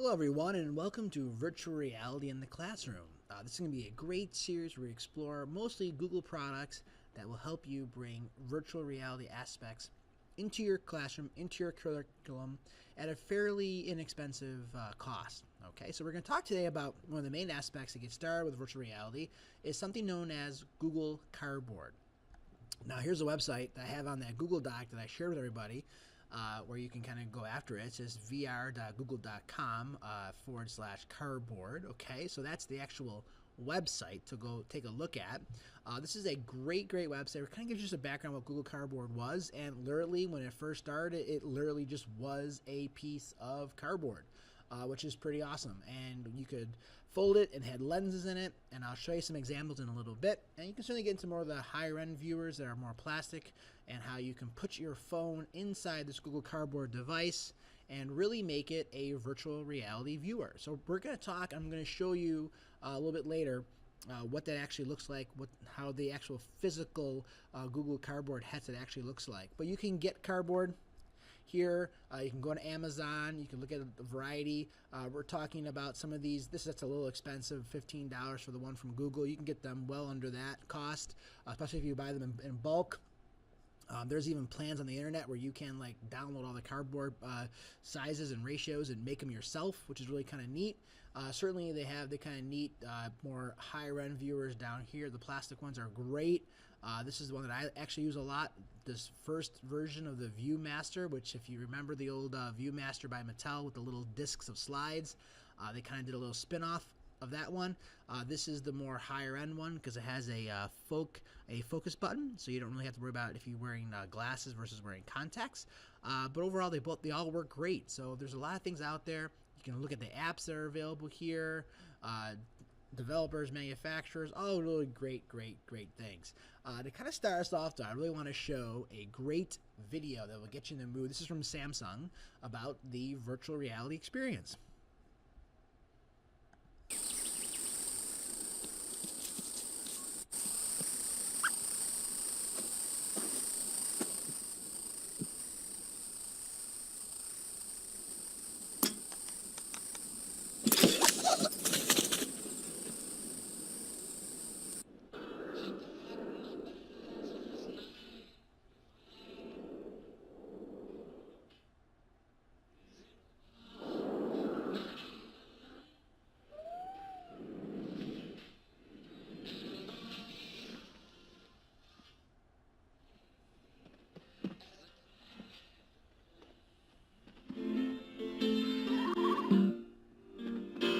Hello everyone and welcome to Virtual Reality in the Classroom. This is going to be a great series where we explore mostly Google products that will help you bring virtual reality aspects into your classroom, into your curriculum at a fairly inexpensive cost. Okay, so we're going to talk today about one of the main aspects to get started with virtual reality is something known as Google Cardboard. Now here's a website that I have on that Google Doc that I shared with everybody. Where you can kind of go after it. It says vr.google.com /cardboard. Okay, so that's the actual website to go take a look at. This is a great website. It kind of gives you just a background on what Google Cardboard was, and literally when it first started, it literally just was a piece of cardboard, which is pretty awesome. And you could fold it and had lenses in it, and I'll show you some examples in a little bit. And you can certainly get into more of the higher end viewers that are more plastic and how you can put your phone inside this Google Cardboard device and really make it a virtual reality viewer. So we're going to talk, I'm going to show you a little bit later what that actually looks like, how the actual physical Google Cardboard headset actually looks like. But you can get cardboard here. You can go to Amazon. You can look at a variety. We're talking about some of these. That's a little expensive, $15 for the one from Google. You can get them well under that cost, especially if you buy them in bulk. There's even plans on the internet where you can like download all the cardboard sizes and ratios and make them yourself, which is really kind of neat. Certainly they have the kind of neat, more higher end viewers down here. The plastic ones are great. This is the one that I actually use a lot. This first version of the ViewMaster, which if you remember the old ViewMaster by Mattel with the little discs of slides, they kind of did a little spin-off of that one. This is the more higher end one because it has a focus button, so you don't really have to worry about if you're wearing glasses versus wearing contacts. But overall, they all work great. So there's a lot of things out there. You can look at the apps that are available here. Developers, manufacturers, all really great things. To kind of start us off, though, I really want to show a great video that will get you in the mood. This is from Samsung about the virtual reality experience.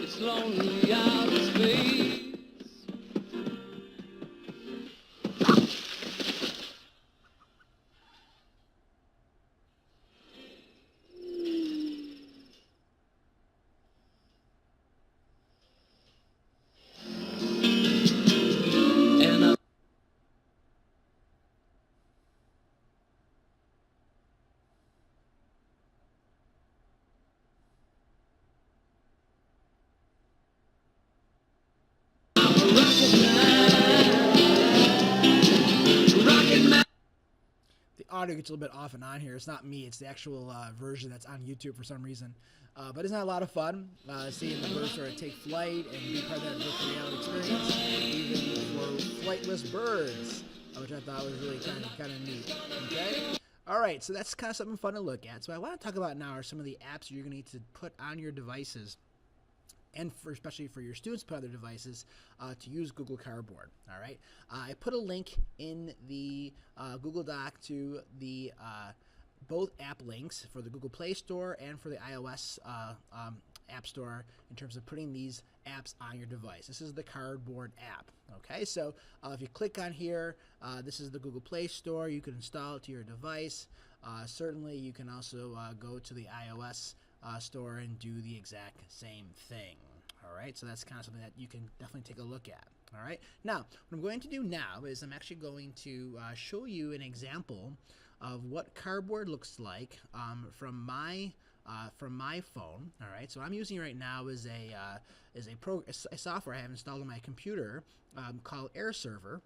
It's lonely out in space. And The audio gets a little bit off and on here. It's not me. It's the actual version that's on YouTube for some reason. But isn't that a lot of fun? Seeing the birds sort of take flight and be part of that virtual reality experience, even for flightless birds, which I thought was really kind of neat. Okay. All right. So that's kind of something fun to look at. So I want to talk about now are some of the apps you're going to need to put on your devices, and especially for your students to put on their devices to use Google Cardboard. All right, I put a link in the Google Doc to the both app links for the Google Play Store and for the iOS App Store in terms of putting these apps on your device. This is the Cardboard app. Okay, so if you click on here, this is the Google Play Store. You can install it to your device. Certainly, you can also go to the iOS store and do the exact same thing. All right, so that's kind of something that you can definitely take a look at. All right, now what I'm going to do now is I'm actually going to show you an example of what Cardboard looks like from my phone. All right, so I'm using right now is a software I have installed on my computer called Air Server.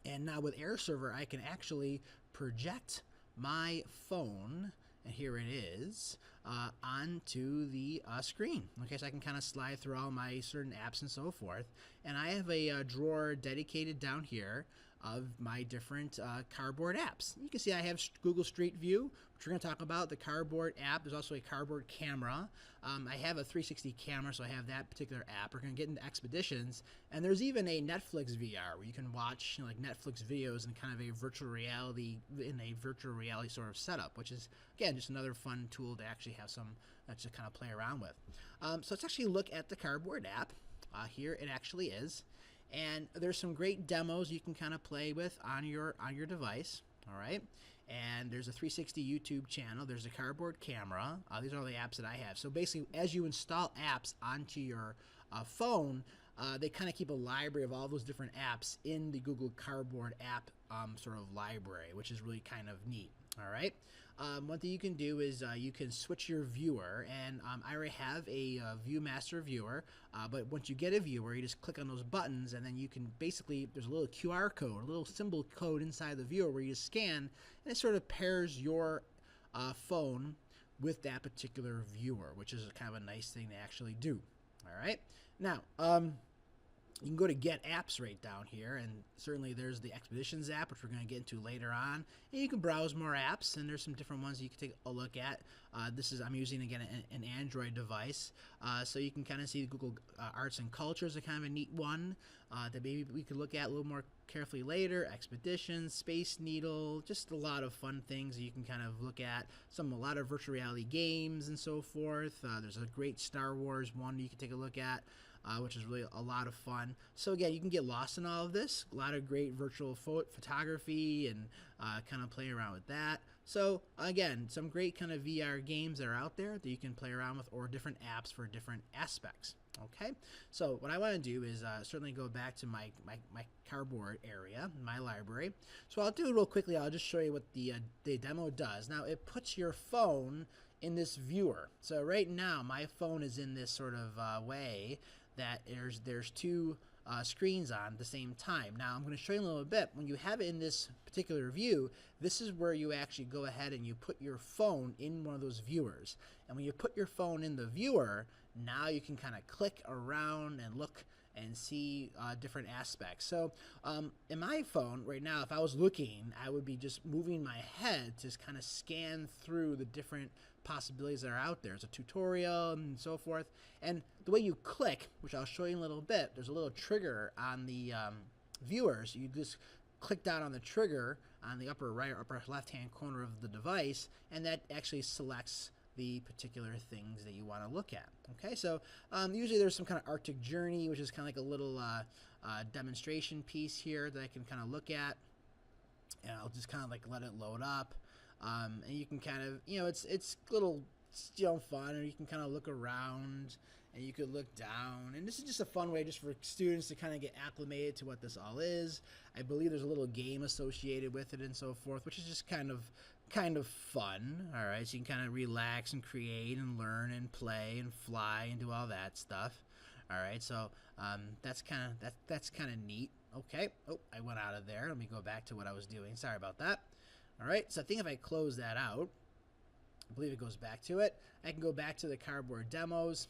And now with Air Server, I can actually project my phone and here it is, onto the screen. Okay, so I can kind of slide through all my certain apps and so forth. And I have a drawer dedicated down here of my different cardboard apps. You can see I have Google Street View, which we're going to talk about. The cardboard app. There's also a cardboard camera. I have a 360 camera, so I have that particular app. We're going to get into expeditions, and there's even a Netflix VR where you can watch like Netflix videos in kind of a virtual reality sort of setup, which is again just another fun tool to actually have some to kind of play around with. So let's actually look at the cardboard app. Here it actually is. And there's some great demos you can kind of play with on your device, all right? And there's a 360 YouTube channel. There's a cardboard camera. These are all the apps that I have. So basically, as you install apps onto your phone, they kind of keep a library of all those different apps in the Google Cardboard app sort of library, which is really kind of neat, all right? One thing you can do is you can switch your viewer, and I already have a ViewMaster viewer, but once you get a viewer, you just click on those buttons, and then you can basically, there's a little QR code, a little symbol code inside the viewer where you just scan, and it sort of pairs your phone with that particular viewer, which is kind of a nice thing to actually do. All right, now you can go to Get Apps right down here, and certainly there's the Expeditions app, which we're going to get into later on. And you can browse more apps, and there's some different ones you can take a look at. I'm using, again, an Android device, so you can kind of see the Google Arts and Culture is a kind of a neat one that maybe we could look at a little more carefully later. Expeditions, Space Needle, just a lot of fun things that you can kind of look at. A lot of virtual reality games and so forth. There's a great Star Wars one you can take a look at. Which is really a lot of fun. So again, you can get lost in all of this. A lot of great virtual photography and kind of play around with that. So again, some great kind of VR games that are out there that you can play around with, or different apps for different aspects. Okay, so what I want to do is certainly go back to my cardboard area, my library. So I'll do it real quickly. I'll just show you what the demo does. Now it puts your phone in this viewer. So right now my phone is in this sort of way that there's two screens on at the same time. Now I'm going to show you a little bit. When you have it in this particular view, this is where you actually go ahead and you put your phone in one of those viewers. And when you put your phone in the viewer, now you can kind of click around and look and see different aspects. So in my phone right now, if I was looking, I would be just moving my head to just kind of scan through the different possibilities that are out there. It's a tutorial and so forth. And the way you click, which I'll show you in a little bit, there's a little trigger on the viewers. You just click down on the trigger on the upper right or upper left hand corner of the device, and that actually selects the particular things that you want to look at. Okay, so usually there's some kind of Arctic journey, which is kind of like a little demonstration piece here that I can kind of look at, and I'll just kind of like let it load up. And you can kind of, it's a little, fun, or you can kind of look around, and you could look down, and this is just a fun way just for students to kind of get acclimated to what this all is. I believe there's a little game associated with it and so forth, which is just kind of fun. All right, so you can kind of relax and create and learn and play and fly and do all that stuff. All right, so that's kind of neat. Okay, oh, I went out of there. Let me go back to what I was doing. Sorry about that. All right, so I think if I close that out, I believe it goes back to it. I can go back to the cardboard demos,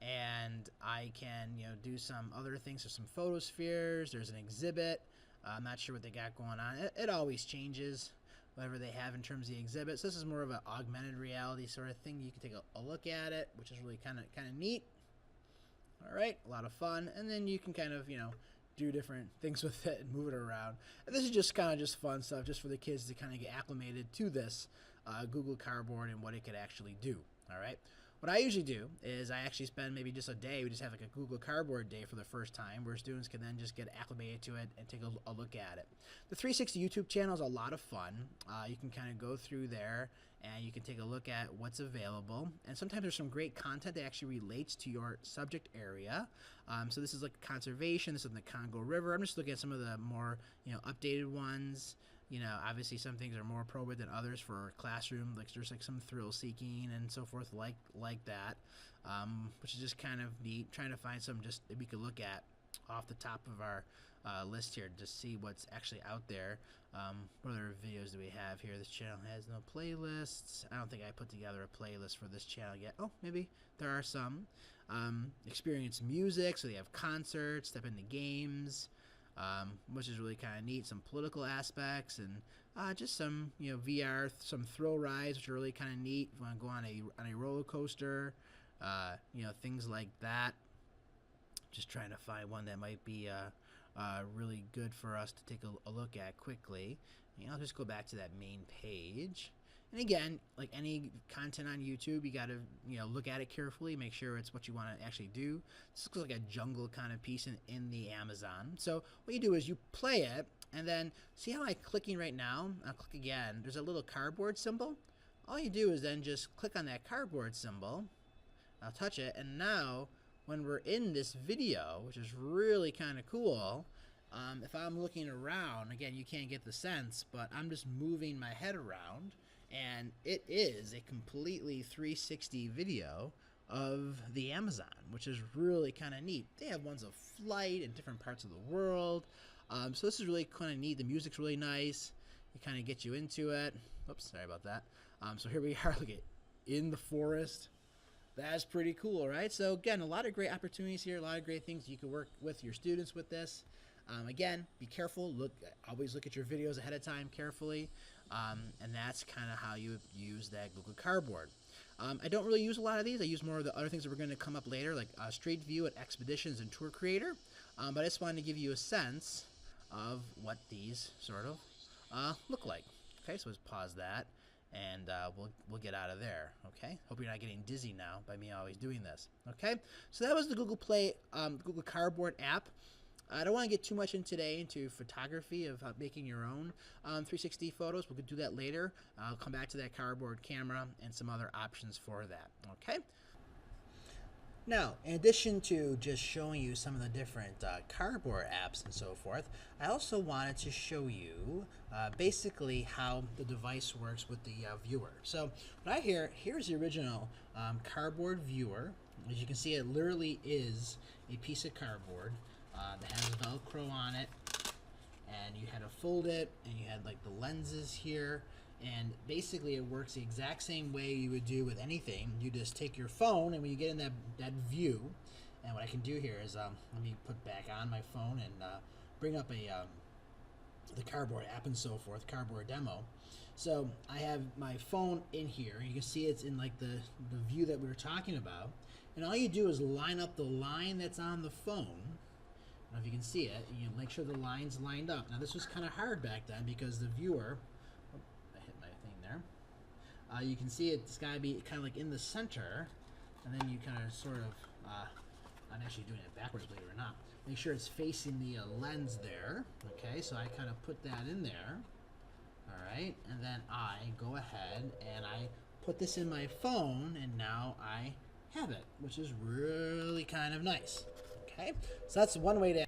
and I can do some other things. There's some photospheres. There's an exhibit. I'm not sure what they got going on. It always changes whatever they have in terms of the exhibits. This is more of an augmented reality sort of thing. You can take a look at it, which is really kind of neat. All right, a lot of fun, and then you can kind of do different things with it and move it around. And this is just kind of just fun stuff, just for the kids to kind of get acclimated to this Google Cardboard and what it could actually do. All right. What I usually do is I actually spend maybe just a day. We just have like a Google Cardboard day for the first time, where students can then just get acclimated to it and take a look at it. The 360 YouTube channel is a lot of fun. You can kind of go through there and you can take a look at what's available. And sometimes there's some great content that actually relates to your subject area. So this is like conservation. This is the Congo River. I'm just looking at some of the more updated ones. Obviously some things are more appropriate than others for classroom. Like there's like some thrill seeking and so forth like that, which is just kind of neat. Trying to find some just that we could look at off the top of our list here to see what's actually out there. What other videos do we have here? This channel has no playlists. I don't think I put together a playlist for this channel yet. Oh, maybe there are some. Experience music, so they have concerts, step into games, which is really kind of neat. Some political aspects and just some VR, some thrill rides, which are really kind of neat. If you want to go on a roller coaster, things like that. Just trying to find one that might be really good for us to take a look at quickly. And I'll just go back to that main page. And again, like any content on YouTube, you got to look at it carefully, make sure it's what you want to actually do. This looks like a jungle kind of piece in the Amazon. So what you do is you play it, and then see how I'm clicking right now? I'll click again. There's a little cardboard symbol. All you do is then just click on that cardboard symbol. I'll touch it, and now when we're in this video, which is really kind of cool, if I'm looking around, again, you can't get the sense, but I'm just moving my head around, and it is a completely 360 video of the Amazon, which is really kind of neat. They have ones of flight in different parts of the world, so this is really kind of neat. The music's really nice. It kind of gets you into it. Oops, sorry about that. So here we are, look at in the forest. That's pretty cool, right? So again, a lot of great opportunities here, a lot of great things you can work with your students with this. Again, be careful. Always look at your videos ahead of time carefully, and that's kind of how you use that Google Cardboard. I don't really use a lot of these. I use more of the other things that we're going to come up later, like Street View at Expeditions and Tour Creator. But I just wanted to give you a sense of what these sort of look like. Okay, so let's pause that, and we'll get out of there. Okay, hope you're not getting dizzy now by me always doing this. Okay, so that was the Google Google Cardboard app. I don't want to get too much in today into photography of making your own 360 photos. We'll do that later. I'll come back to that cardboard camera and some other options for that. Okay. Now, in addition to just showing you some of the different cardboard apps and so forth, I also wanted to show you basically how the device works with the viewer. So what I here's the original cardboard viewer. As you can see, it literally is a piece of cardboard that has Velcro on it, and you had to fold it, and you had like the lenses here, and basically it works the exact same way you would do with anything. You just take your phone, and when you get in that view, and what I can do here is let me put back on my phone and bring up the cardboard app and so forth, cardboard demo. So I have my phone in here, and you can see it's in like the view that we were talking about, and all you do is line up the line that's on the phone. I don't know if you can see it, and you make sure the line's lined up. Now this was kind of hard back then because the viewer, I hit my thing there. You can see it's got to be kind of like in the center, and then you kind of sort of, I'm actually doing it backwards, believe it or not. Make sure it's facing the lens there. Okay, so I kind of put that in there. All right, and then I go ahead and I put this in my phone, and now I have it, which is really kind of nice. Okay, so that's one way to.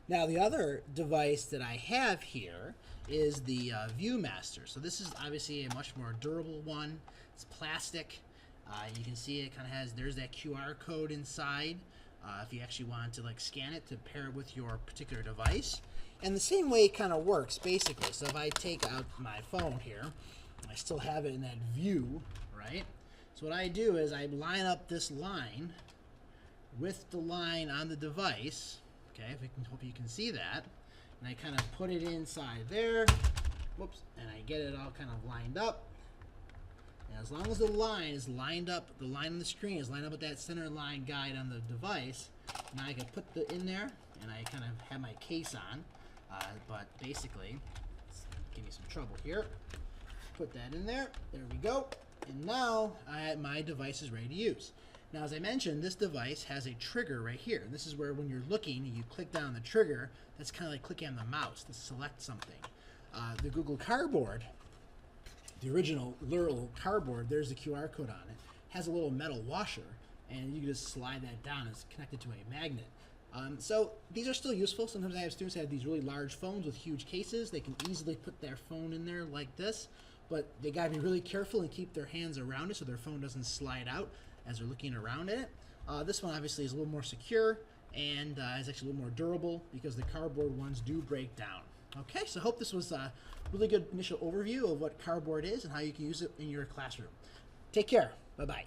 Now the other device that I have here is the ViewMaster. So this is obviously a much more durable one. It's plastic. You can see it kind of has, there's that QR code inside if you actually want to like scan it to pair it with your particular device. And the same way it kind of works basically. So if I take out my phone here, I still have it in that view, right? So what I do is I line up this line with the line on the device, okay, hope you can see that, and I kind of put it inside there, whoops, and I get it all kind of lined up, and as long as the line is lined up, the line on the screen is lined up with that center line guide on the device, now I can put it in there, and I kind of have my case on, but basically, give me some trouble here, put that in there, there we go, and now my device is ready to use. Now, as I mentioned, this device has a trigger right here. And this is where when you're looking, you click down the trigger. That's kind of like clicking on the mouse to select something. The Google Cardboard, the original literal cardboard, there's the QR code on it, has a little metal washer. And you can just slide that down. It's connected to a magnet. So these are still useful. Sometimes I have students that have these really large phones with huge cases. They can easily put their phone in there like this. But they got to be really careful and keep their hands around it so their phone doesn't slide out as they're looking around in it. This one obviously is a little more secure, and it's actually a little more durable because the cardboard ones do break down. Okay, so I hope this was a really good initial overview of what cardboard is and how you can use it in your classroom. Take care. Bye-bye.